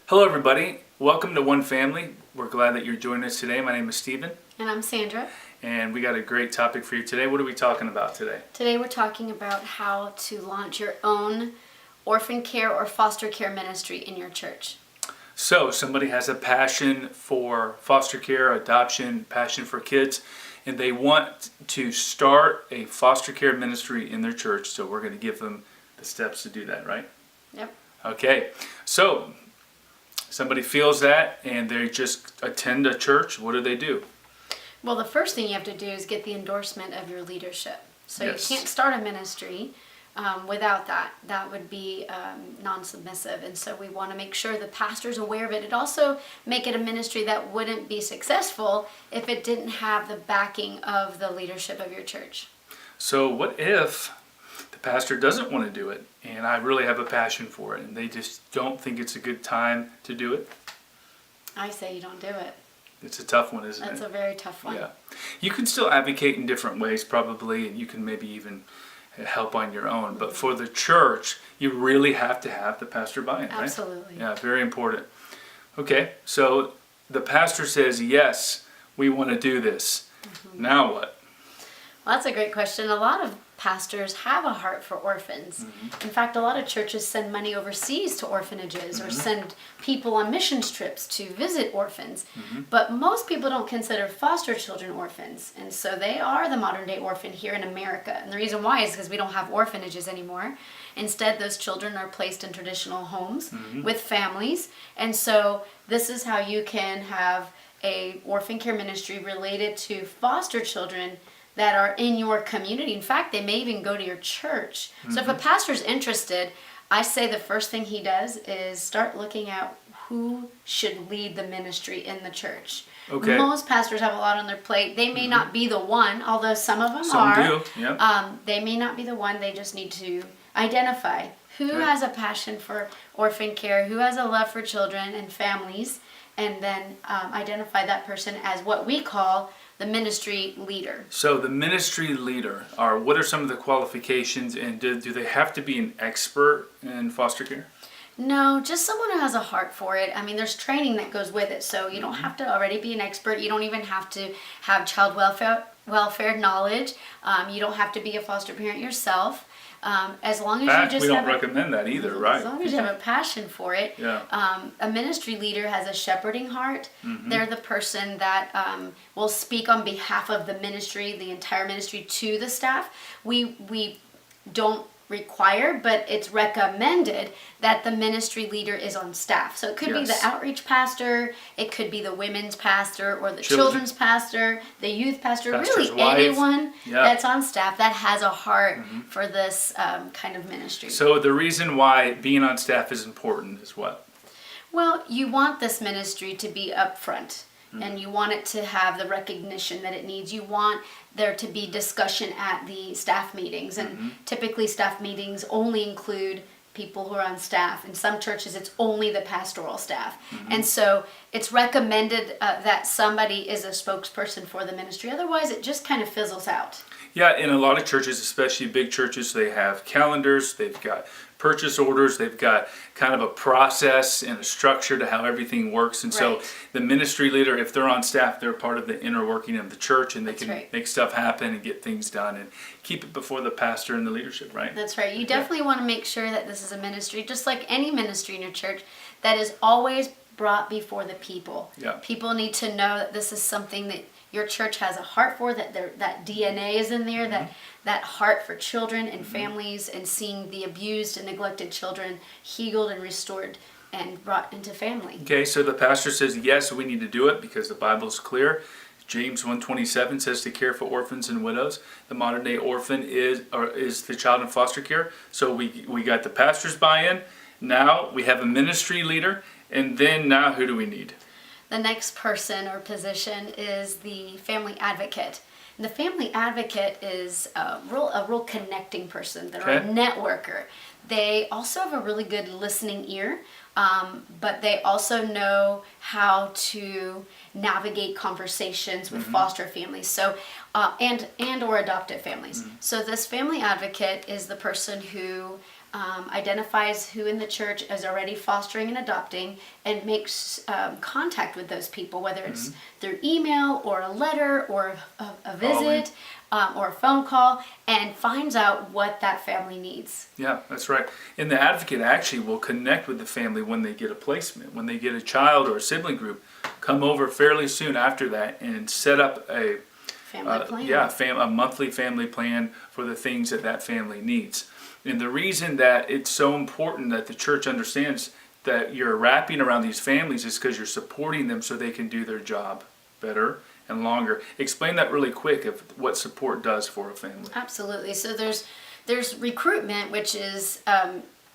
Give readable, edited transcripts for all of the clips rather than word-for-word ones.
Hello everybody, welcome to One Family. We're glad that you're joining us today. My name is Stephen. And I'm Sandra. And we got a great topic for you today. What are we talking about today? Today we're talking about how to launch your own orphan care or foster care ministry in your church. So, somebody has a passion for foster care, adoption, passion for kids, and they want to start a foster care ministry in their church. So we're going to give them the steps to do that, right? Yep. Okay, so somebody feels that and they just attend a church. What do? Well, the first thing you have to do is get the endorsement of your leadership. So Yes. You can't start a ministry without that. That would be non-submissive. And so we want to make sure the pastor's aware of it. It'd also make it a ministry that wouldn't be successful if it didn't have the backing of the leadership of your church. So what if the pastor doesn't want to do it and I really have a passion for it and they just don't think it's a good time to do it? I say you don't do it. It's a tough one, isn't it? That's a very tough one. Yeah. You can still advocate in different ways probably, and you can maybe even help on your own. But for the church, you really have to have the pastor buy-in, right? Absolutely. Yeah, very important. Okay, so the pastor says, yes, we want to do this. Mm-hmm. Now what? Well, that's a great question. A lot of pastors have a heart for orphans. Mm-hmm. In fact, a lot of churches send money overseas to orphanages or send people on missions trips to visit orphans. Mm-hmm. But most people don't consider foster children orphans. And so they are the modern day orphan here in America. And the reason why is because we don't have orphanages anymore. Instead, those children are placed in traditional homes with families. And so this is how you can have a orphan care ministry related to foster children that are in your community. In fact, they may even go to your church. So if a pastor's interested, I say the first thing he does is start looking at who should lead the ministry in the church. Okay. Most pastors have a lot on their plate. They may not be the one, although some of them Some are. do, yeah. They may not be the one. They just need to identify who has a passion for orphan care, who has a love for children and families, and then identify that person as what we call the ministry leader. So the ministry leader, what are some of the qualifications, and do they have to be an expert in foster care? No, just someone who has a heart for it. I mean, there's training that goes with it, so you don't have to already be an expert. You don't even have to have child welfare knowledge. You don't have to be a foster parent yourself. As long as In fact, you just we don't recommend that either, right? As long as you have a passion for it. Yeah. A ministry leader has a shepherding heart. They're the person that will speak on behalf of the ministry, the entire ministry, to the staff. We don't require, but it's recommended that the ministry leader is on staff. So it could be the outreach pastor, it could be the women's pastor, or the children's pastor, the youth pastor, Pastor's really wife. anyone that's on staff that has a heart for this kind of ministry. So the reason why being on staff is important is what? Well, you want this ministry to be upfront. And you want it to have the recognition that it needs. You want there to be discussion at the staff meetings. And typically staff meetings only include people who are on staff. In some churches, it's only the pastoral staff. And so it's recommended that somebody is a spokesperson for the ministry. Otherwise, it just kind of fizzles out. Yeah, in a lot of churches, especially big churches, they have calendars, they've got purchase orders, they've got kind of a process and a structure to how everything works. And so the ministry leader, if they're on staff, they're part of the inner working of the church, and they can make stuff happen and get things done and keep it before the pastor and the leadership, right? That's right. You definitely want to make sure that this is a ministry, just like any ministry in your church, that is always brought before the people. Yeah. People need to know that this is something that your church has a heart for, that that DNA is in there, that heart for children and families, and seeing the abused and neglected children healed and restored and brought into family. Okay, so the pastor says, yes, we need to do it because the Bible is clear. James 1:27 says to care for orphans and widows. The modern day orphan is the child in foster care. So we got the pastor's buy-in. Now we have a ministry leader, and then now who do we need? The next person or position is the family advocate. And the family advocate is a real connecting person. They're a networker. They also have a really good listening ear, but they also know how to navigate conversations with foster families, so and or adoptive families. So this family advocate is the person who identifies who in the church is already fostering and adopting, and makes contact with those people, whether it's through email or a letter or a visit or a phone call, and finds out what that family needs. Yeah, that's right. And the advocate actually will connect with the family when they get a placement, when they get a child or a sibling group, come over fairly soon after that and set up a Family plan. a monthly family plan for the things that that family needs. And the reason that it's so important that the church understands that you're wrapping around these families is because you're supporting them so they can do their job better and longer. Explain that really quick of what support does for a family. Absolutely. So there's recruitment, which is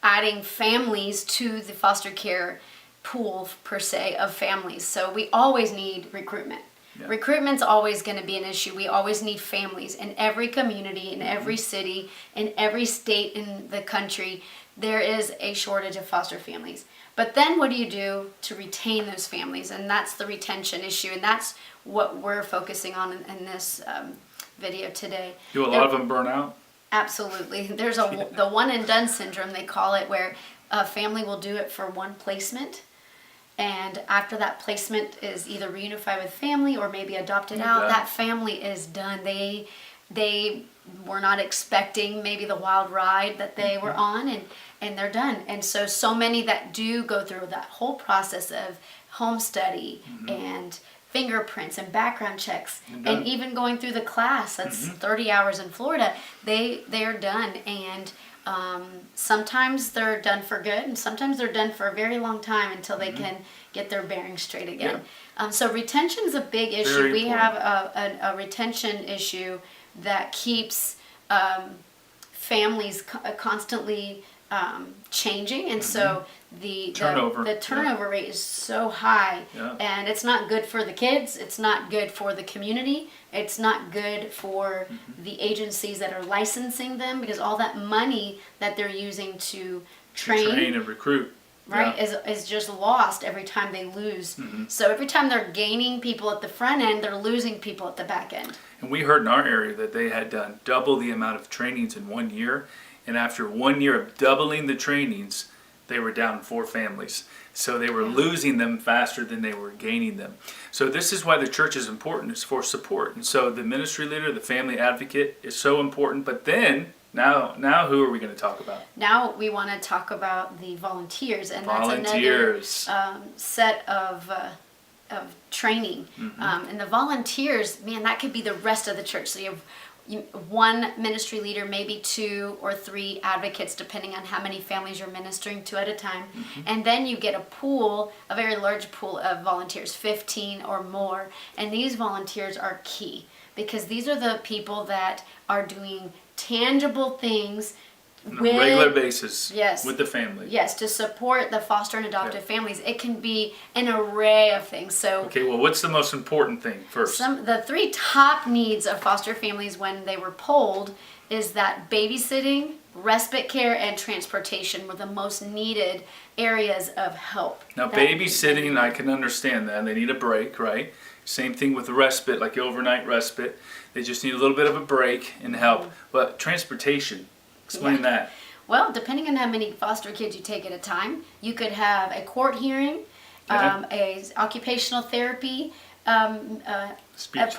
adding families to the foster care pool per se of families. So we always need recruitment. Yeah. Recruitment's always going to be an issue. We always need families in every community, in every city, in every state in the country. There is a shortage of foster families. But then what do you do to retain those families? And that's the retention issue, and that's what we're focusing on in this video today. Do a lot of them burn out? Absolutely. There's the one and done syndrome, they call it, where a family will do it for one placement. And after that placement is either reunified with family or maybe adopted out, that family is done. They were not expecting maybe the wild ride that they were on, and they're done. And so many that do go through that whole process of home study and fingerprints and background checks and even going through the class, that's 30 hours in Florida, they are done. And sometimes they're done for good, and sometimes they're done for a very long time until they can get their bearings straight again. So retention is a big issue. We have a retention issue that keeps families constantly changing, and so the turnover rate is so high, and it's not good for the kids, it's not good for the community, it's not good for the agencies that are licensing them, because all that money that they're using to train and recruit is just lost every time they lose. So every time they're gaining people at the front end, they're losing people at the back end. And we heard in our area that they had done double the amount of trainings in 1 year, and after 1 year of doubling the trainings, they were down 4 families. So they were losing them faster than they were gaining them. So this is why the church is important, is for support. And so the ministry leader, the family advocate is so important. But then, now who are we going to talk about? Now we want to talk about the volunteers. And that's another set of training. And the volunteers, man, that could be the rest of the church. So you have one ministry leader, maybe 2 or 3 advocates, depending on how many families you're ministering to at a time. And then you get a very large pool of volunteers, 15 or more. And these volunteers are key, because these are the people that are doing tangible things on a regular basis yes, with the family. Yes, to support the foster and adoptive families. It can be an array of things. So okay, well, what's the most important thing first? The 3 top needs of foster families when they were polled is that babysitting, respite care, and transportation were the most needed areas of help. Now, babysitting, I can understand that. They need a break, right? Same thing with respite, like overnight respite. They just need a little bit of a break and help. But transportation, explain that. Well, depending on how many foster kids you take at a time, you could have a court hearing, a occupational therapy speech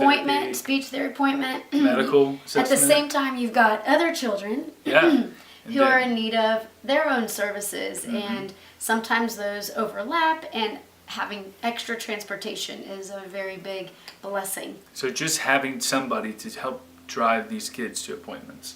therapy appointment, medical assessment. At the same time, you've got other children who are in need of their own services, and sometimes those overlap, and having extra transportation is a very big blessing. So just having somebody to help drive these kids to appointments.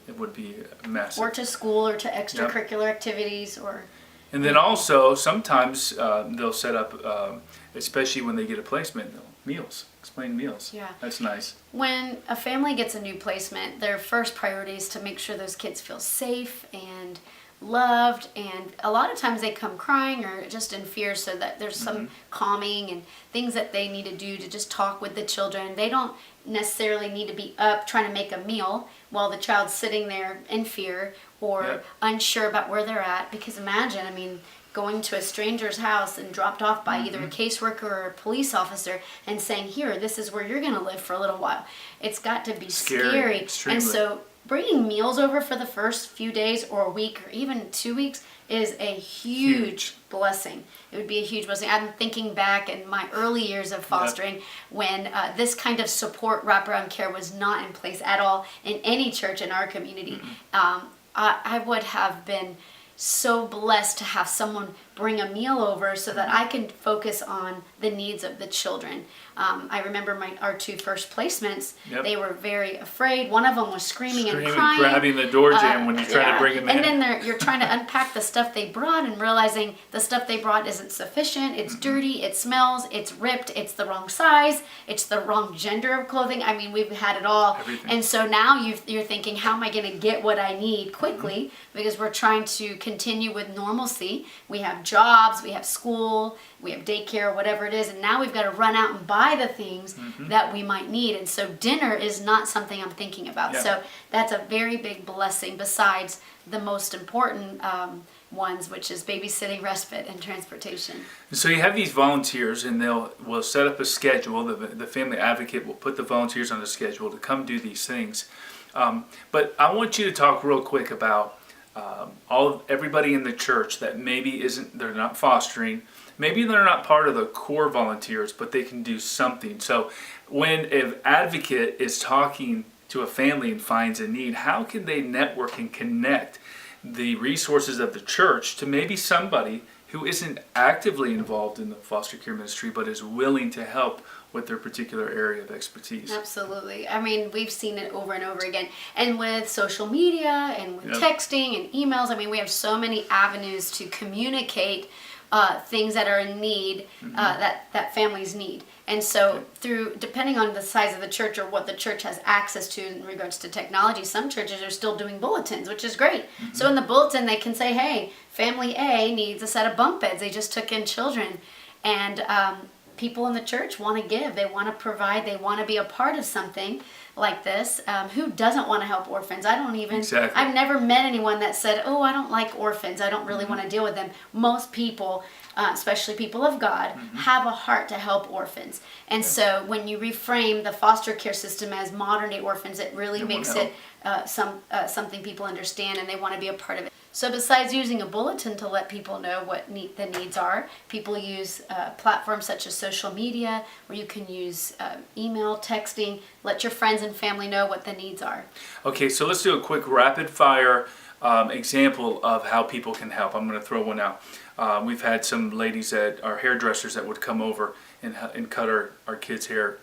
It would be massive. Or to school, or to extracurricular activities, or. And then also sometimes they'll set up, especially when they get a placement, meals. Explain meals. Yeah, that's nice. When a family gets a new placement, their first priority is to make sure those kids feel safe and loved, and a lot of times they come crying or just in fear, so that there's some calming and things that they need to do to just talk with the children. They don't necessarily need to be up trying to make a meal while the child's sitting there in fear or unsure about where they're at, because imagine, I mean, going to a stranger's house and dropped off by either a caseworker or a police officer and saying, here, this is where you're going to live for a little while. It's got to be scary. Extremely. And so bringing meals over for the first few days or a week or even 2 weeks is a huge blessing. It would be a huge blessing. I'm thinking back in my early years of fostering when this kind of support wraparound care was not in place at all in any church in our community. I would have been so blessed to have someone bring a meal over so that I can focus on the needs of the children. I remember our 2 first placements. They were very afraid. One of them was screaming and crying, grabbing the door jamb when you try to bring them in. And then you're trying to unpack the stuff they brought and realizing the stuff they brought isn't sufficient. It's dirty, it smells, it's ripped, it's the wrong size, it's the wrong gender of clothing. I mean, we've had it all. Everything. And so now you're thinking, how am I going to get what I need quickly? Because we're trying to continue with normalcy. We have jobs, we have school, we have daycare, whatever it is, and now we've got to run out and buy the things that we might need. And so dinner is not something I'm thinking about. So that's a very big blessing besides the most important ones, which is babysitting, respite, and transportation. So you have these volunteers, and we'll set up a schedule. The family advocate will put the volunteers on the schedule to come do these things. But I want you to talk real quick about everybody in the church that maybe they're not fostering, maybe they're not part of the core volunteers, but they can do something. So when an advocate is talking to a family and finds a need, how can they network and connect the resources of the church to maybe somebody who isn't actively involved in the foster care ministry but is willing to help with their particular area of expertise? Absolutely. I mean, we've seen it over and over again. And with social media and with texting and emails, I mean, we have so many avenues to communicate things that are in need, that families need. And so depending on the size of the church or what the church has access to in regards to technology, some churches are still doing bulletins, which is great. So in the bulletin, they can say, hey, family A needs a set of bunk beds. They just took in children. And people in the church want to give. They want to provide. They want to be a part of something like this. Who doesn't want to help orphans? I've never met anyone that said, oh, I don't like orphans. I don't really want to deal with them. Most people, especially people of God, have a heart to help orphans. And so when you reframe the foster care system as modern day orphans, it really makes it something people understand and they want to be a part of it. So besides using a bulletin to let people know what the needs are, people use platforms such as social media, where you can use email, texting, let your friends and family know what the needs are. Okay, so let's do a quick rapid fire example of how people can help. I'm going to throw one out. We've had some ladies that are hairdressers that would come over and cut our kids' hair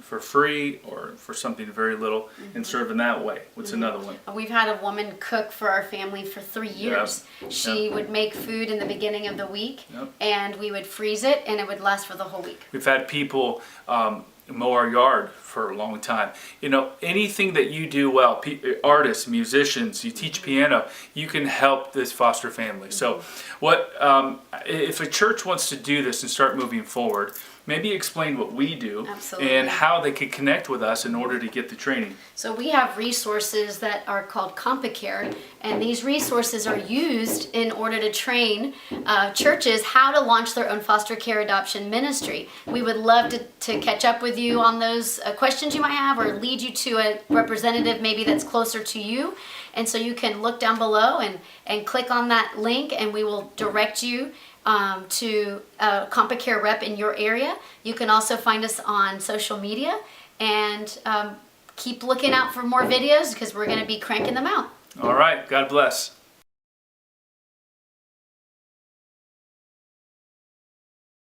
for free or for something very little and serve in that way. What's another one? We've had a woman cook for our family for 3 years. She would make food in the beginning of the week and we would freeze it and it would last for the whole week. We've had people mow our yard for a long time. You know, anything that you do well, artists, musicians, you teach piano, you can help this foster family. So if a church wants to do this and start moving forward, maybe explain what we do and how they could connect with us in order to get the training. So we have resources that are called CompaCare, and these resources are used in order to train churches how to launch their own foster care adoption ministry. We would love to catch up with you on those questions you might have or lead you to a representative maybe that's closer to you. And so you can look down below and click on that link and we will direct you to a CompaCare rep in your area. You can also find us on social media and keep looking out for more videos because we're going to be cranking them out. All right. God bless.